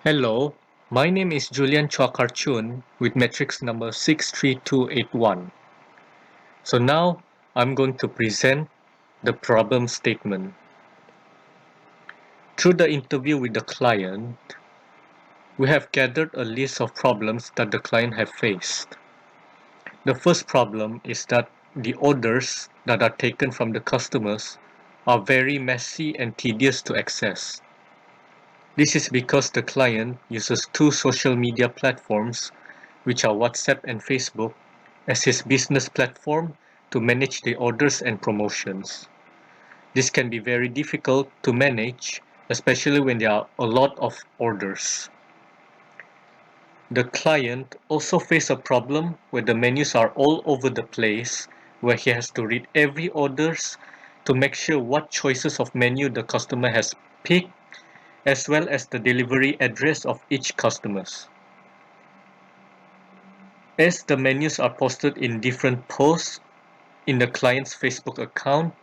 Hello, my name is Julian Chun with matrix number 63281. So now I'm going to present the problem statement. Through the interview with the client, we have gathered a list of problems that the client have faced. The first problem is that the orders that are taken from the customers are very messy and tedious to access. This is because the client uses two social media platforms, which are WhatsApp and Facebook, as his business platform to manage the orders and promotions. This can be very difficult to manage, especially when there are a lot of orders. The client also faces a problem where the menus are all over the place, where he has to read every orders to make sure what choices of menu the customer has picked, as well as the delivery address of each customers. As the menus are posted in different posts in the client's Facebook account,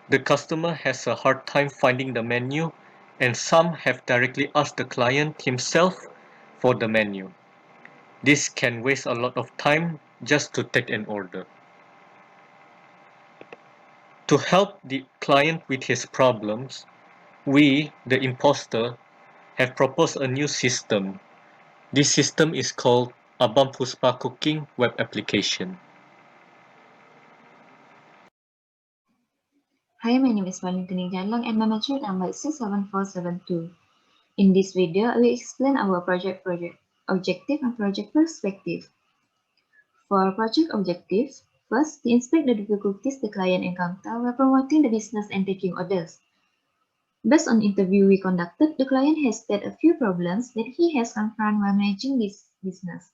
the customer has a hard time finding the menu, and some have directly asked the client himself for the menu. This can waste a lot of time just to take an order. To help the client with his problems, we, the imposter, have proposed a new system. This system is called Abang Puspa Cooking Web Application. Hi, my name is Pauline Jalong and my matric number is 67472. In this video, I will explain our project objective and project perspective. For project objective, first, we inspect the difficulties the client encounter while promoting the business and taking orders. Based on interview we conducted, the client has stated a few problems that he has confronted while managing this business.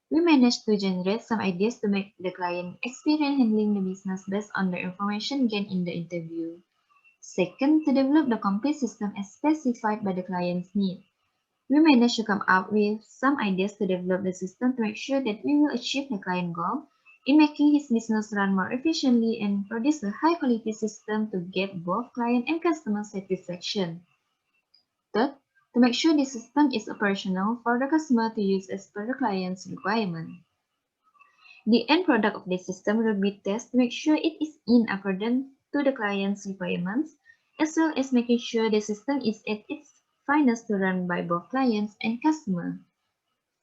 We managed to generate some ideas to make the client experience handling the business based on the information gained in the interview. Second, to develop the complete system as specified by the client's need. We managed to come up with some ideas to develop the system to make sure that we will achieve the client goal in making his business run more efficiently and produce a high quality system to get both client and customer satisfaction. Third, to make sure the system is operational for the customer to use as per the client's requirement. The end product of this system will be tested to make sure it is in accordance to the client's requirements, as well as making sure the system is at its finest to run by both clients and customer.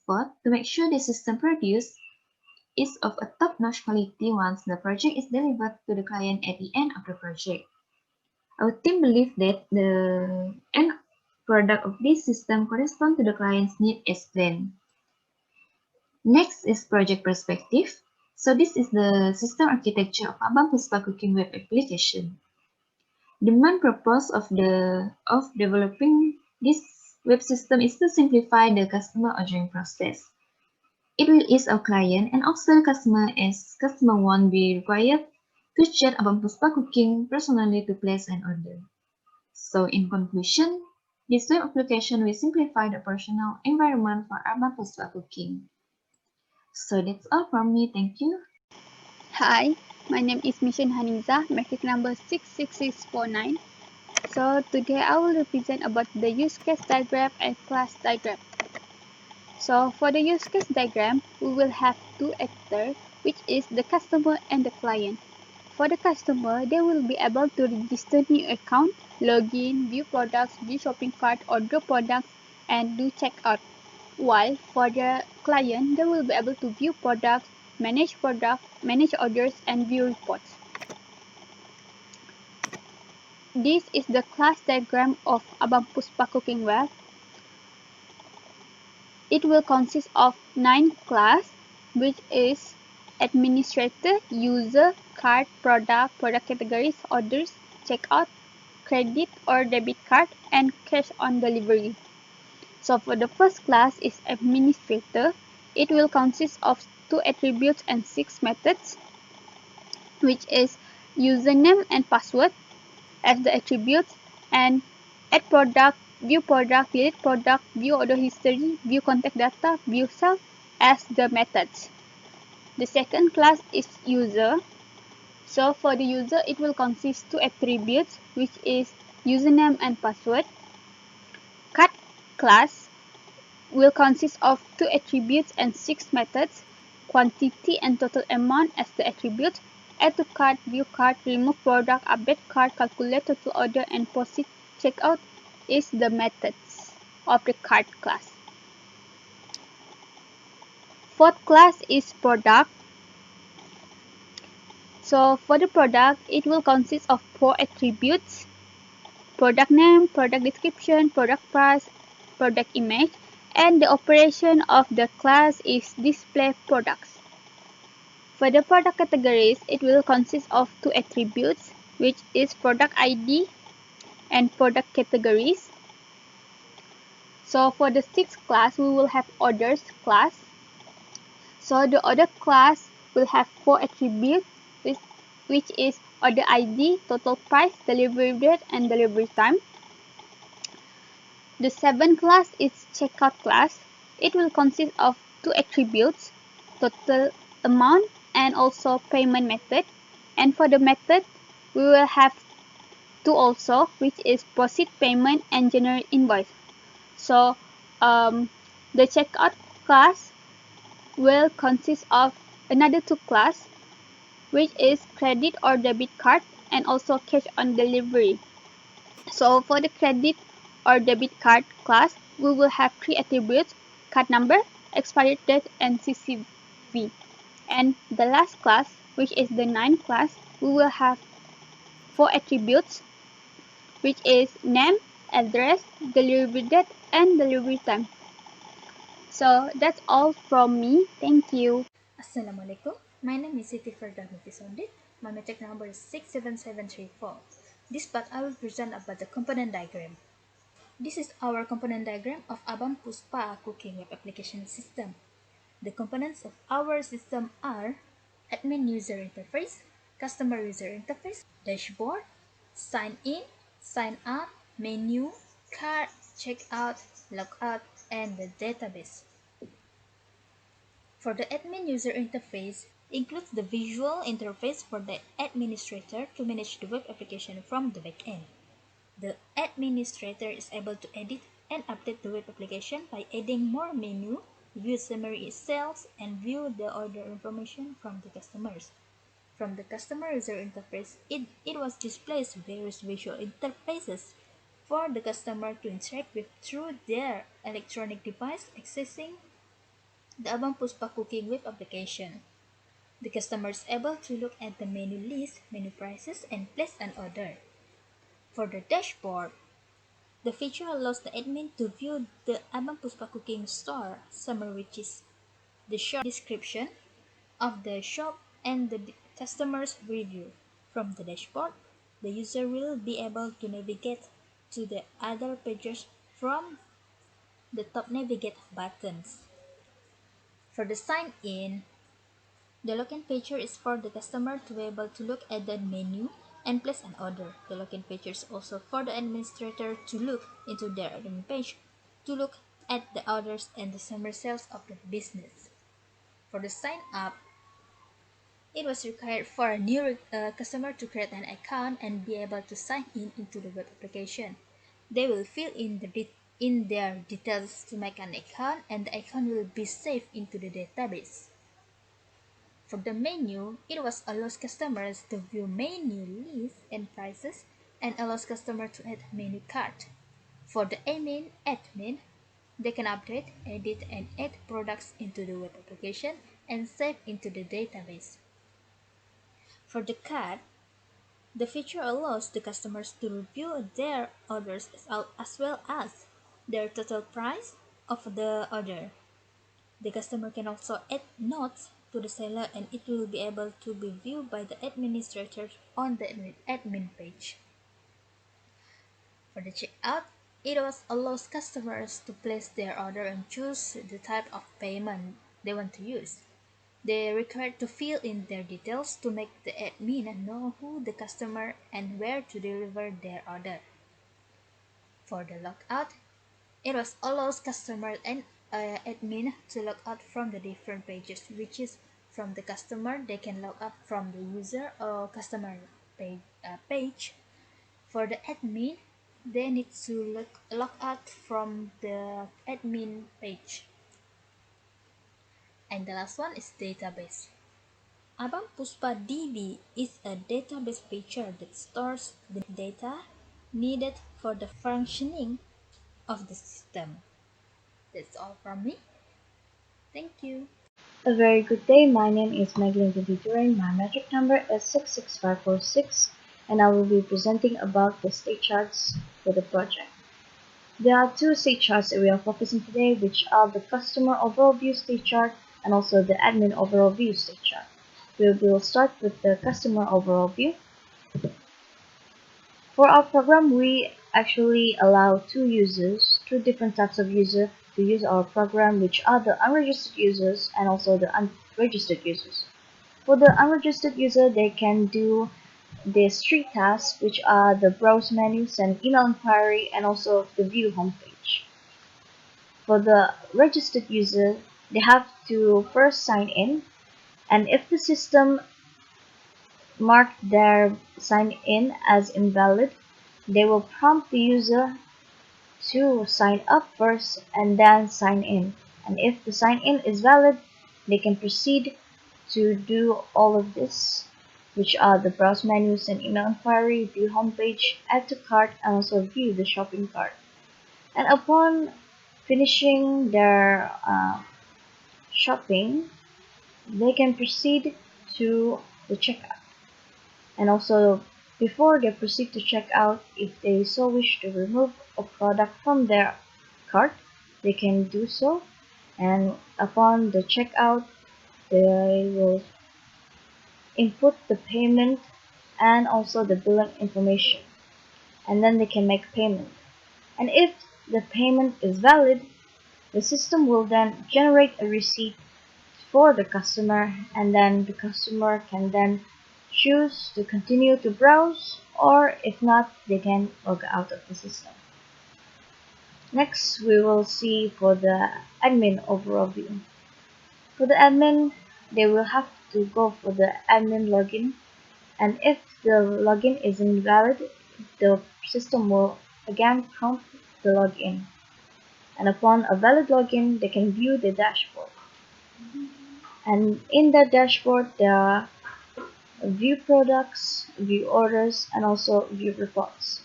Fourth, to make sure the system produced is of a top-notch quality once the project is delivered to the client at the end of the project. Our team believes that the end product of this system corresponds to the client's need as planned. Next is project perspective. So this is the system architecture of Abang Puspa Cooking Web Application. The main purpose of developing this web system is to simplify the customer ordering process. It will ease our client and upsell customer as customer won't be required to chat Abang Puspa Cooking personally to place an order. So in conclusion, this web application will simplify the operational environment for Abang Puspa Cooking. So that's all from me. Thank you. Hi, my name is Haniza, matric number 66649. So today I will represent about the use case diagram and class diagram. So for the use case diagram, we will have two actors, which is the customer and the client. For the customer, they will be able to register new account, log in, view products, view shopping cart, order products, and do checkout. While for the client, they will be able to view products, manage orders, and view reports. This is the class diagram of Abang Puspa Cooking Web. It will consist of 9 classes, which is administrator, user, card, product categories, orders, checkout, credit or debit card, and cash on delivery. So for the first class is administrator. It will consist of 2 attributes and 6 methods, which is username and password as the attributes, and add product, view product, delete product, view order history, view contact data, view sales as the methods. The second class is user. So for the user, it will consist 2 attributes, which is username and password, class will consist of 2 attributes and 6 methods, quantity and total amount as the attributes, add to cart, view cart, remove product, update cart, calculate total order, and proceed checkout is the methods of the cart class. Fourth class is product. So for the product, it will consist of 4 attributes: product name, product description, product price, product image, and the operation of the class is display products. For the product categories, it will consist of 2 attributes, which is product ID and product categories. So for the sixth class, we will have orders class. So the order class will have 4 attributes, which is order ID, total price, delivery date, and delivery time. The seventh class is checkout class. It will consist of 2 attributes, total amount and also payment method. And for the method, we will have 2 also, which is proceed payment and generate invoice. So the checkout class will consist of another 2 class, which is credit or debit card and also cash on delivery. So for the credit or debit card class, we will have 3 attributes: card number, expiry date, and CCV. And the last class, which is the ninth class, we will have 4 attributes, which is name, address, delivery date, and delivery time. So that's all from me. Thank you. Assalamualaikum. My name is Siti Faridah binti Sondit. My metric number is 67734. This part I will present about the component diagram. This is our component diagram of Abang Puspa cooking web application system. The components of our system are admin user interface, customer user interface, dashboard, sign in, sign up, menu, cart, checkout, logout, and the database. For the admin user interface, includes the visual interface for the administrator to manage the web application from the backend. The administrator is able to edit and update the web application by adding more menu, view summary sales, and view the order information from the customers. From the customer user interface, it was displays various visual interfaces for the customer to interact with through their electronic device accessing the Abang Puspa cooking web application. The customer is able to look at the menu list, menu prices, and place an order. For the dashboard, the feature allows the admin to view the Abang Puspa cooking store summary, which is the short description of the shop and the customer's review. From the dashboard, the user will be able to navigate to the other pages from the top navigate buttons. For the sign in, the login feature is for the customer to be able to look at the menu and place an order. The login feature is also for the administrator to look into their admin page to look at the orders and the summary sales of the business. For the sign up, it was required for a new customer to create an account and be able to sign in into the web application. They will fill in their details to make an account, and the account will be saved into the database. For the menu, it was allows customers to view menu lists and prices and allows customers to add menu cart. For the admin, they can update, edit, and add products into the web application and save into the database. For the cart, the feature allows the customers to review their orders as well as their total price of the order. The customer can also add notes to the seller, and it will be able to be viewed by the administrator on the admin page. For the checkout, it allows customers to place their order and choose the type of payment they want to use. They are required to fill in their details to make the admin know who the customer and where to deliver their order. For the logout, it allows customer and admin to log out from the different pages, which is from the customer, they can log out from the user or customer page. For the admin, They need to log out from the admin page. And the last one is database. Abang Puspa DB is a database feature that stores the data needed for the functioning of the system. That's all from me. Thank you. A very good day. My name is Mageleen binti Durin. My metric number is 66546, and I will be presenting about the state charts for the project. There are two state charts that we are focusing today, which are the customer overall view state chart and also the admin overall view state chart. We will start with the customer overall view. For our program, we actually allow two different types of users to use our program, which are the unregistered users and also the unregistered users. For the unregistered user, they can do these three tasks, which are the browse menu, send email inquiry, and also the view homepage. For the registered user, they have to first sign in, and if the system mark their sign in as invalid, they will prompt the user to sign up first and then sign in. And if the sign in is valid, they can proceed to do all of this, which are the browse menus and email inquiry, view homepage, add to cart, and also view the shopping cart. And upon finishing their shopping, they can proceed to the checkout. And also, before they proceed to check out, if they so wish to remove a product from their cart, they can do so. And upon the checkout, they will input the payment and also the billing information. And then they can make payment. And if the payment is valid, the system will then generate a receipt for the customer, and then the customer can then choose to continue to browse, or if not, they can log out of the system. Next, we will see for the admin overall view. For the admin, they will have to go for the admin login, and if the login is invalid, the system will again prompt the login. And upon a valid login, they can view the dashboard. And in that dashboard, there are view products, view orders, and also view reports.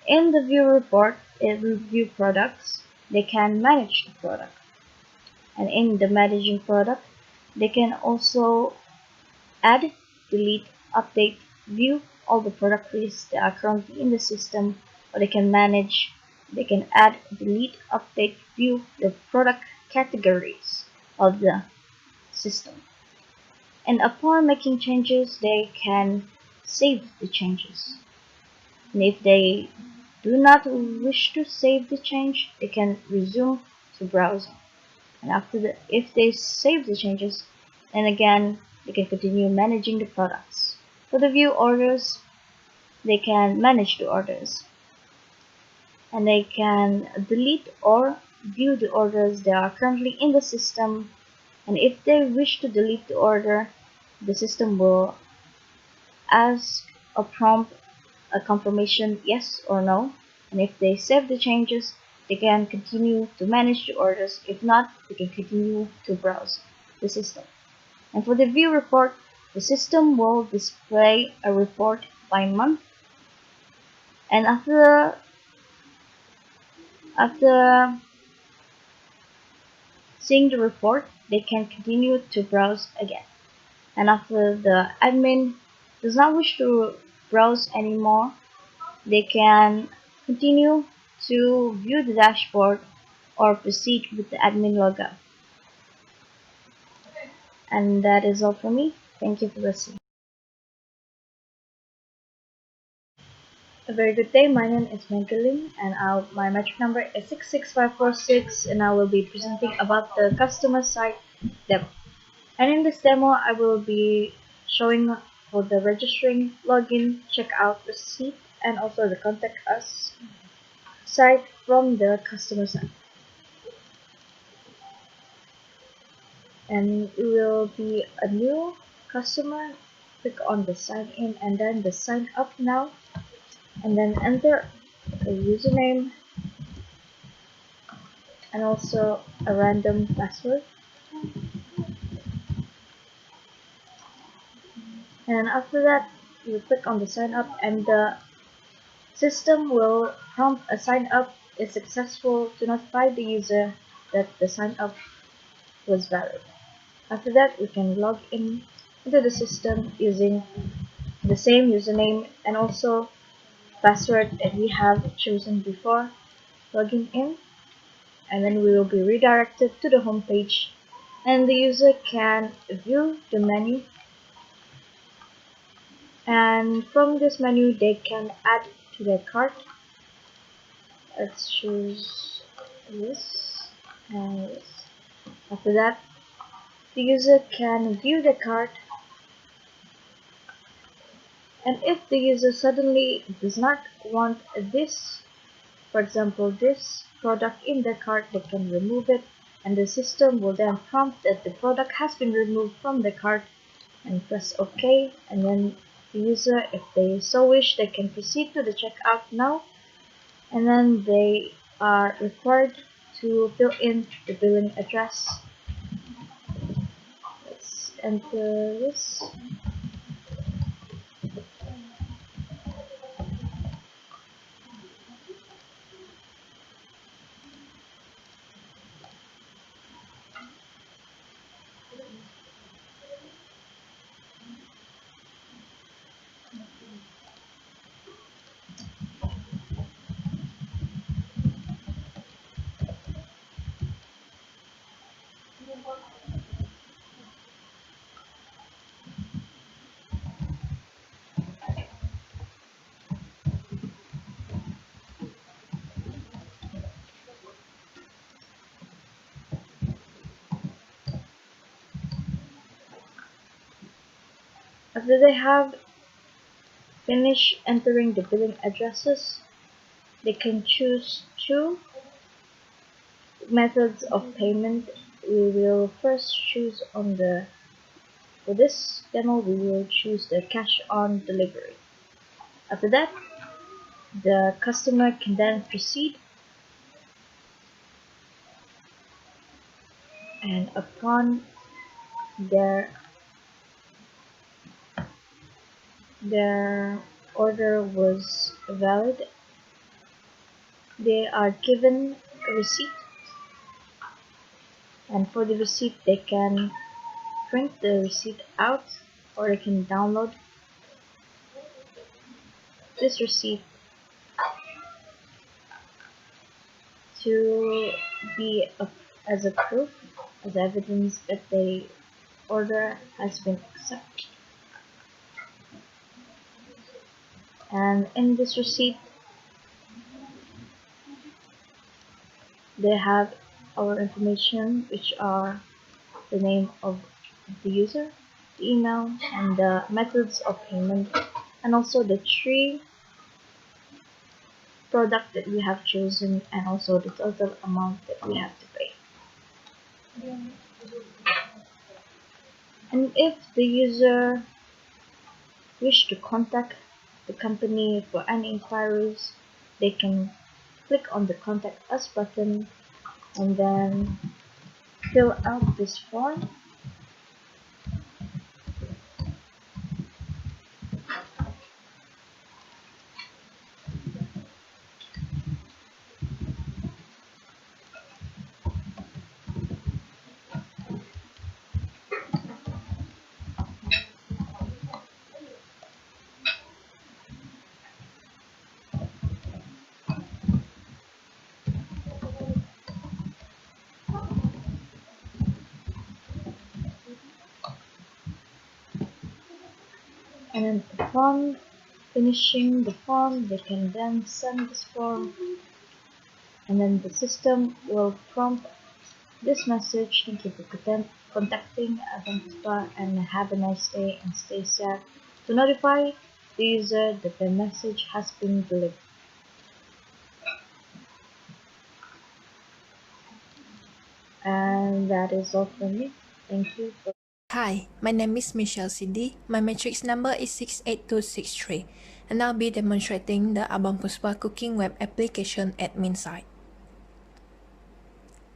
In the view products, they can manage the product. And in the managing product, they can also add, delete, update, view all the product lists that are currently in the system, or they can add, delete, update, view the product categories of the system. And upon making changes, they can save the changes. And if they do not wish to save the change, they can resume to browsing. And if they save the changes, then again they can continue managing the products. For the view orders, they can manage the orders. And they can delete or view the orders that are currently in the system. And if they wish to delete the order, the system will ask a prompt a confirmation yes or no, and if they save the changes, they can continue to manage the orders. If not, they can continue to browse the system. And for the view report, the system will display a report by month, and after seeing the report, they can continue to browse again. And after the admin does not wish to browse anymore, they can continue to view the dashboard or proceed with the admin logout. And that is all for me. Thank you for listening. A very good day. My name is Mageleen, and my metric number is 66546, and I will be presenting about the customer site demo. And in this demo, I will be showing for the registering, login, checkout, receipt, and also the contact us site from the customer side. And it will be a new customer. Click on the sign in and then the sign up now, and then enter a username and also a random password. And after that, you click on the sign up and the system will prompt a sign up is successful to notify the user that the sign up was valid. After that, we can log in into the system using the same username and also password that we have chosen before logging in, and then we will be redirected to the home page and the user can view the menu, and from this menu they can add to their cart. Let's choose this and this. After that, the user can view the cart, and if the user suddenly does not want this, for example this product in the cart, they can remove it, and the system will then prompt that the product has been removed from the cart and press OK, and then the user, if they so wish, they can proceed to the checkout now, and then they are required to fill in the billing address. Let's enter this. After they have finished entering the billing addresses, they can choose two methods of payment. We will first choose on the, for this demo, we will choose the cash on delivery. After that, the customer can then proceed, and upon their order was valid, they are given a receipt, and for the receipt they can print the receipt out or they can download this receipt to be as a proof, as evidence that the order has been accepted. And in this receipt they have our information, which are the name of the user, the email, and the methods of payment, and also the three product that we have chosen, and also the total amount that we have to pay. And if the user wish to contact the company for any inquiries, they can click on the contact us button and then fill out this form. And then upon finishing the form, they can then send this form, and then the system will prompt this message: thank you for contacting Identify and have a nice day and stay safe, to notify the user that the message has been delivered. And that is all from me. Thank you. Hi, my name is Michelle Sidie. My matrix number is 68263. and I'll be demonstrating the Abang Puspa Cooking web application admin site.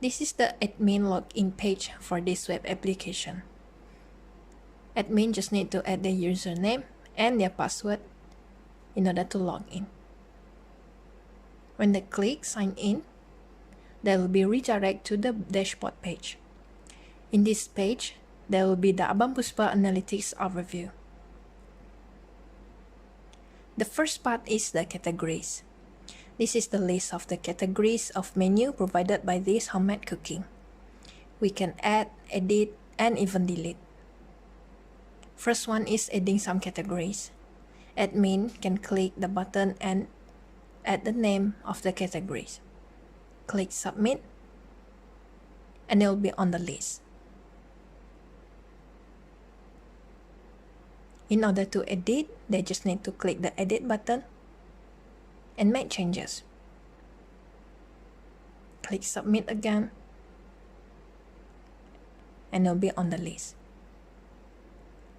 This is the admin login page for this web application. Admin just need to add their username and their password in order to log in. When they click sign in, they will be redirected to the dashboard page. In this page, there will be the Abang Puspa Analytics overview. The first part is the categories. This is the list of the categories of menu provided by this homemade cooking. We can add, edit, and even delete. First one is adding some categories. Admin can click the button and add the name of the categories. Click submit, and it will be on the list. In order to edit, they just need to click the edit button and make changes. Click submit again, and it will be on the list.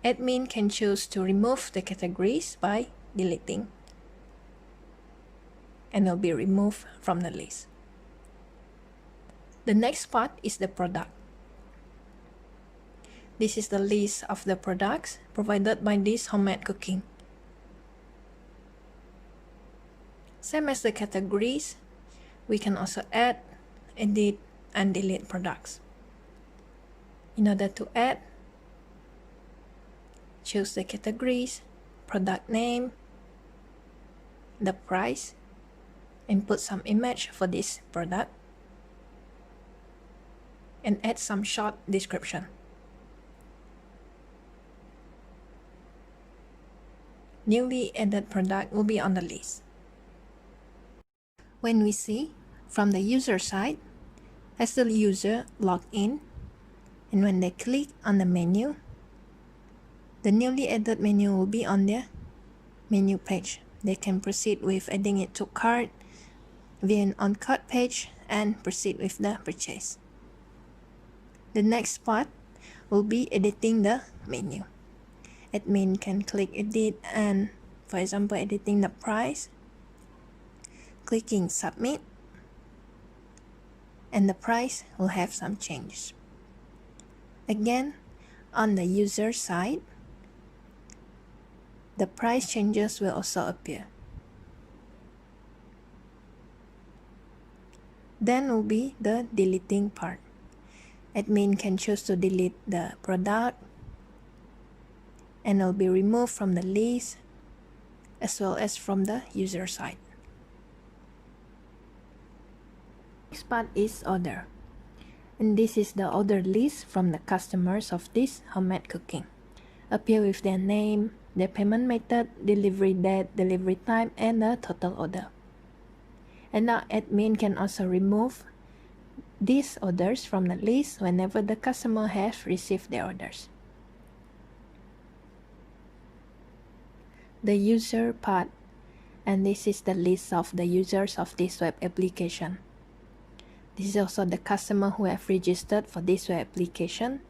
Admin can choose to remove the categories by deleting, and it will be removed from the list. The next part is the product. This is the list of the products provided by this homemade cooking. Same as the categories, we can also add, edit, and delete products. In order to add, choose the categories, product name, the price, and put some image for this product, and add some short description. Newly added product will be on the list. When we see from the user side, as the user log in, and when they click on the menu, the newly added menu will be on their menu page. They can proceed with adding it to cart via an on-cart page and proceed with the purchase. The next part will be editing the menu. Admin can click edit and, for example, editing the price, clicking submit, and the price will have some changes. Again, on the user side, the price changes will also appear. Then will be the deleting part. Admin can choose to delete the product, and it will be removed from the list as well as from the user side. Next part is order, and this is the order list from the customers of this homemade cooking. Appear with their name, their payment method, delivery date, delivery time, and the total order. And now admin can also remove these orders from the list whenever the customer has received their orders. The user part, and this is the list of the users of this web application. This is also the customer who have registered for this web application,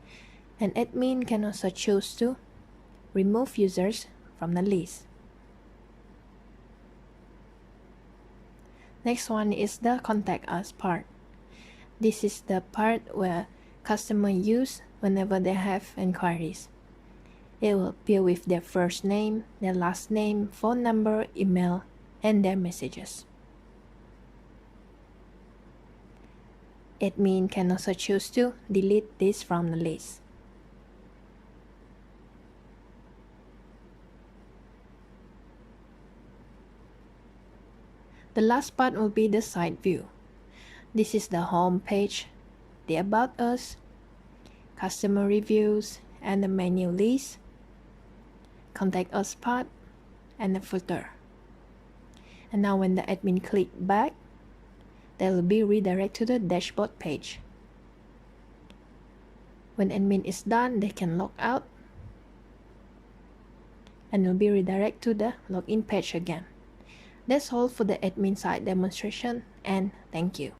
and admin can also choose to remove users from the list. Next one is the contact us part. This is the part where customers use whenever they have inquiries. It will appear with their first name, their last name, phone number, email, and their messages. Admin can also choose to delete this from the list. The last part will be the site view. This is the home page, the About Us, customer reviews, and the menu list, contact us part, and the footer. And now when the admin click back, they will be redirected to the dashboard page. When admin is done, they can log out and will be redirected to the login page again. That's all for the admin side demonstration, and thank you.